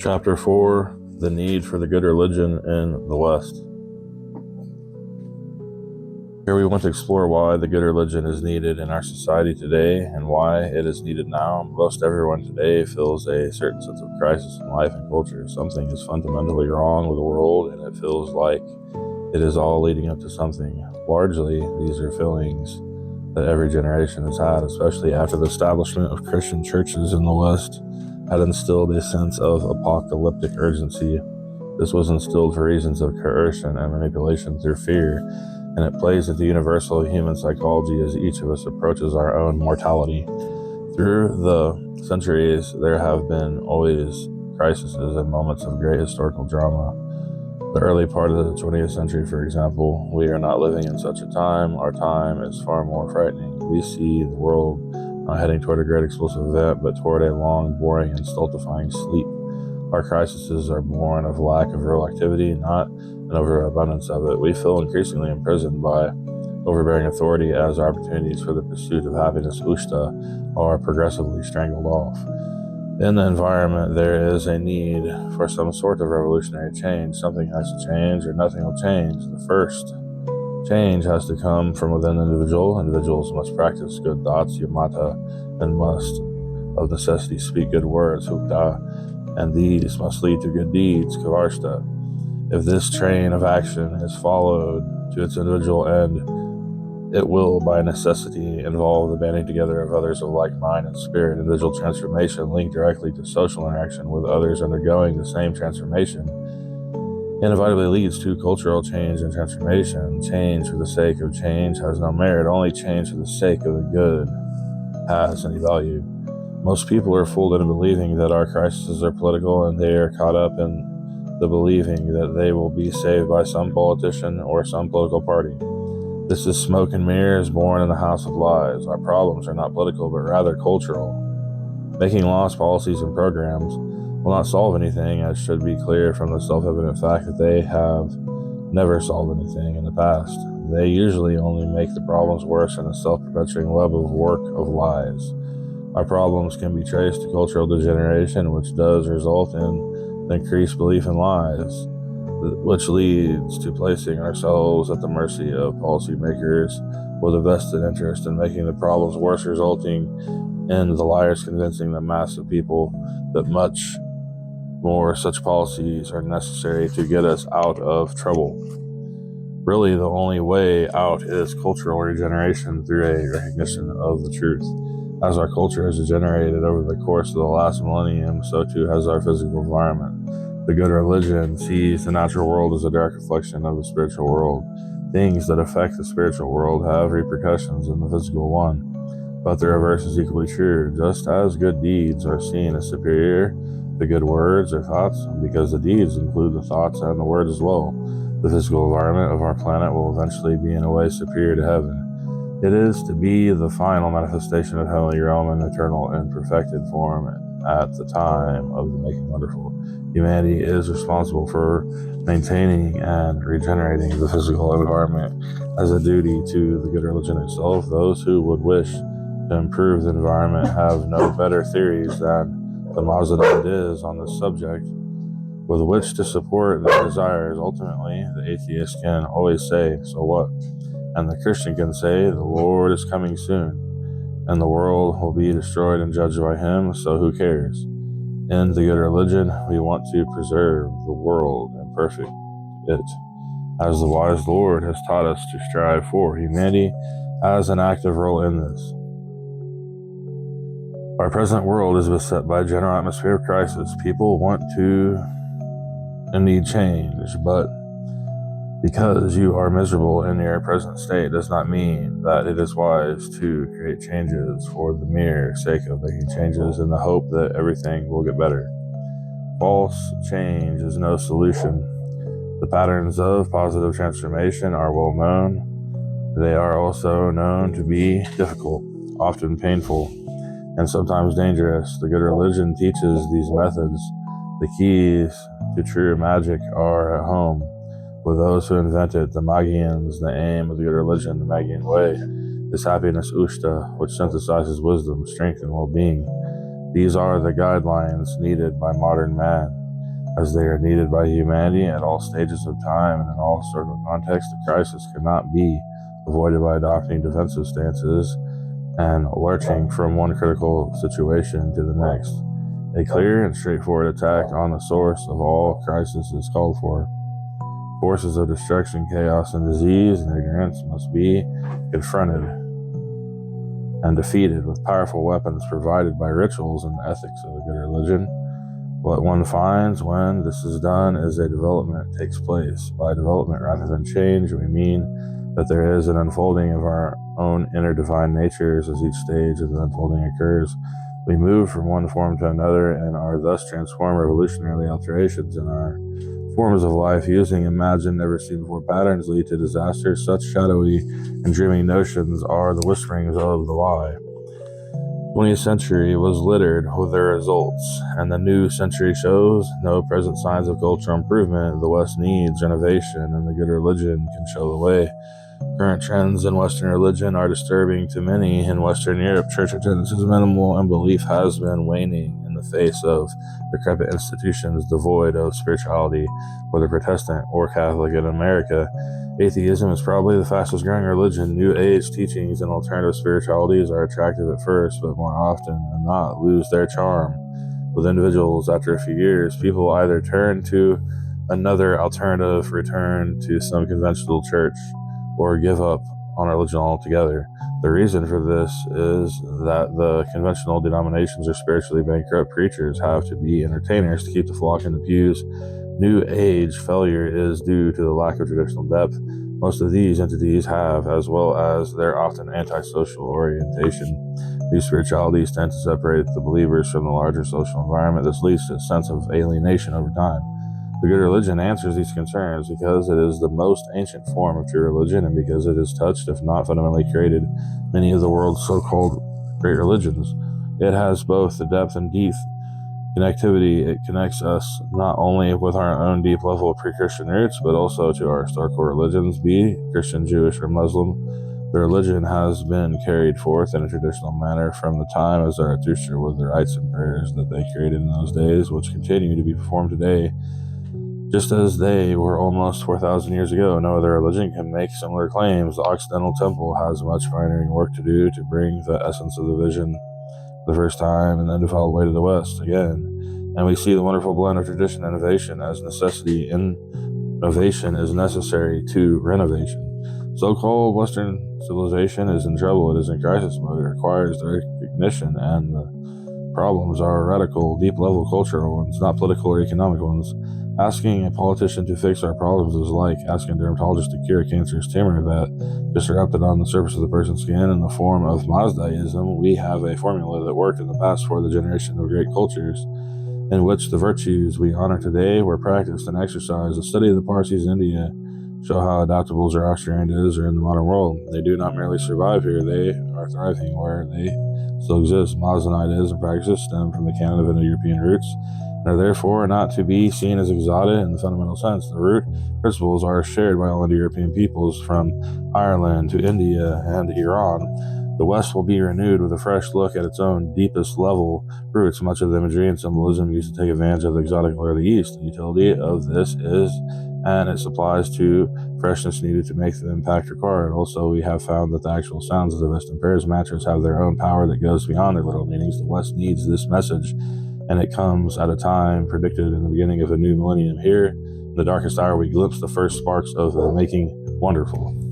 Chapter 4: The Need for the Good Religion in the West. Here we want to explore why the good religion is needed in our society today and why it is needed now. Most everyone today feels a certain sense of crisis in life and culture. Something is fundamentally wrong with the world, and it feels like it is all leading up to something. Largely, these are feelings that every generation has had, especially after the establishment of Christian churches in the West had instilled a sense of apocalyptic urgency. This was instilled for reasons of coercion and manipulation through fear, and it plays into universal human psychology as each of us approaches our own mortality. Through the centuries, there have been always crises and moments of great historical drama. The early part of the 20th century, for example, we are not living in such a time. Our time is far more frightening. We see the world not heading toward a great explosive event, but toward a long, boring, and stultifying sleep. Our crises are born of lack of real activity, not an overabundance of it. We feel increasingly imprisoned by overbearing authority as our opportunities for the pursuit of happiness, ushta, are progressively strangled off. In the environment, there is a need for some sort of revolutionary change. Something has to change or nothing will change. The first change has to come from within the individual. Individuals must practice good thoughts, yamata, and must of necessity speak good words, hukta, and these must lead to good deeds, kavarshta. If this train of action is followed to its individual end, it will, by necessity, involve the banding together of others of like mind and spirit. Individual transformation linked directly to social interaction with others undergoing the same transformation inevitably leads to cultural change and transformation. Change for the sake of change has no merit. Only change for the sake of the good has any value. Most people are fooled into believing that our crises are political, and they are caught up in the believing that they will be saved by some politician or some political party. This is smoke and mirrors born in the house of lies. Our problems are not political, but rather cultural. Making laws, policies, and programs will not solve anything, as should be clear from the self-evident fact that they have never solved anything in the past. They usually only make the problems worse in a self-perpetuating web of work of lies. Our problems can be traced to cultural degeneration, which does result in the increased belief in lies, which leads to placing ourselves at the mercy of policymakers with a vested interest in making the problems worse, resulting in the liars convincing the mass of people that much more such policies are necessary to get us out of trouble. Really, the only way out is cultural regeneration through a recognition of the truth. As our culture has degenerated over the course of the last millennium, so too has our physical environment. The good religion sees the natural world as a direct reflection of the spiritual world. Things that affect the spiritual world have repercussions in the physical one, but the reverse is equally true. Just as good deeds are seen as superior to good words or thoughts, because the deeds include the thoughts and the words as well, the physical environment of our planet will eventually be in a way superior to heaven. It is to be the final manifestation of heavenly realm in eternal and perfected form at the time of the making wonderful. Humanity is responsible for maintaining and regenerating the physical environment as a duty to the good religion itself. Those who would wish to improve the environment have no better theories than the Mazda is on this subject with which to support their desires. Ultimately, the atheist can always say, "So what?" And the Christian can say, "The Lord is coming soon, and the world will be destroyed and judged by him, so who cares?" In the good religion, we want to preserve the world and perfect it, as the wise Lord has taught us to strive for. Humanity has an active role in this. Our present world is beset by a general atmosphere of crisis. People want to and need change, but because you are miserable in your present state does not mean that it is wise to create changes for the mere sake of making changes in the hope that everything will get better. False change is no solution. The patterns of positive transformation are well known. They are also known to be difficult, often painful, and sometimes dangerous. The good religion teaches these methods. The keys to true magic are at home with those who invented the Magians. The aim of the good religion, the Magian way, is happiness ushta, which synthesizes wisdom, strength, and well-being. These are the guidelines needed by modern man. as they are needed by humanity at all stages of time and in all historical contexts. The crisis cannot be avoided by adopting defensive stances and lurching from one critical situation to the next. A clear and straightforward attack on the source of all crisis is called for. Forces of destruction, chaos, and disease and ignorance must be confronted and defeated with powerful weapons provided by rituals and ethics of a good religion. What one finds when this is done is a development takes place. By development rather than change, we mean that there is an unfolding of our own inner divine natures as each stage of the unfolding occurs. We move from one form to another and are thus transformed. Revolutionary alterations in our forms of life using imagined, never seen before patterns lead to disaster. Such shadowy and dreaming notions are the whisperings of the lie. The 20th century was littered with their results, and the new century shows no present signs of cultural improvement. The West needs renovation, and the good religion can show the way. Current trends in Western religion are disturbing to many. In Western Europe, church attendance is minimal, and belief has been waning in the face of decrepit institutions devoid of spirituality, whether Protestant or Catholic. In America, atheism is probably the fastest growing religion. New Age teachings and alternative spiritualities are attractive at first, but more often than not lose their charm with individuals. After a few years, people either turn to another alternative, return to some conventional church, or give up on religion altogether. The reason for this is that the conventional denominations are spiritually bankrupt. Preachers have to be entertainers to keep the flock in the pews. New Age failure is due to the lack of traditional depth most of these entities have, as well as their often antisocial orientation. These spiritualities tend to separate the believers from the larger social environment. This leads to a sense of alienation over time. The good religion answers these concerns because it is the most ancient form of true religion and because it has touched, if not fundamentally created, many of the world's so-called great religions. It has both the depth and deep connectivity. It connects us not only with our own deep level of pre-Christian roots, but also to our historical religions, be Christian, Jewish, or Muslim. The religion has been carried forth in a traditional manner from the time of Zarathustra with the rites and prayers that they created in those days, which continue to be performed today, just as they were almost 4,000 years ago. No other religion can make similar claims. The Occidental Temple has much pioneering work to do to bring the essence of the vision the first time and then to follow the way to the West again. And we see the wonderful blend of tradition and innovation as necessity. Innovation is necessary to renovation. So-called Western civilization is in trouble. It is in crisis mode. It requires the recognition, and the problems are radical, deep-level cultural ones, not political or economic ones. Asking a politician to fix our problems is like asking a dermatologist to cure a cancerous tumor that just erupted on the surface of the person's skin. In the form of Mazdaism, we have a formula that worked in the past for the generation of great cultures, in which the virtues we honor today were practiced and exercised. The study of the Parsis in India show how adaptable Zoroastrian is in the modern world. They do not merely survive here, they are thriving where they still exist. Mazdaism practices stem from the canon of Indo-European roots, and are therefore not to be seen as exotic in the fundamental sense. The root principles are shared by all Indo-European peoples from Ireland to India and Iran. The West will be renewed with a fresh look at its own deepest level roots. Much of the imagery and symbolism used to take advantage of the exotic or the East. The utility of this is, and it supplies to freshness needed to make the impact required. Also, we have found that the actual sounds of the Western prayers mantras have their own power that goes beyond their literal meanings. The West needs this message, and it comes at a time predicted in the beginning of a new millennium. Here, in the darkest hour, we glimpse the first sparks of the making wonderful.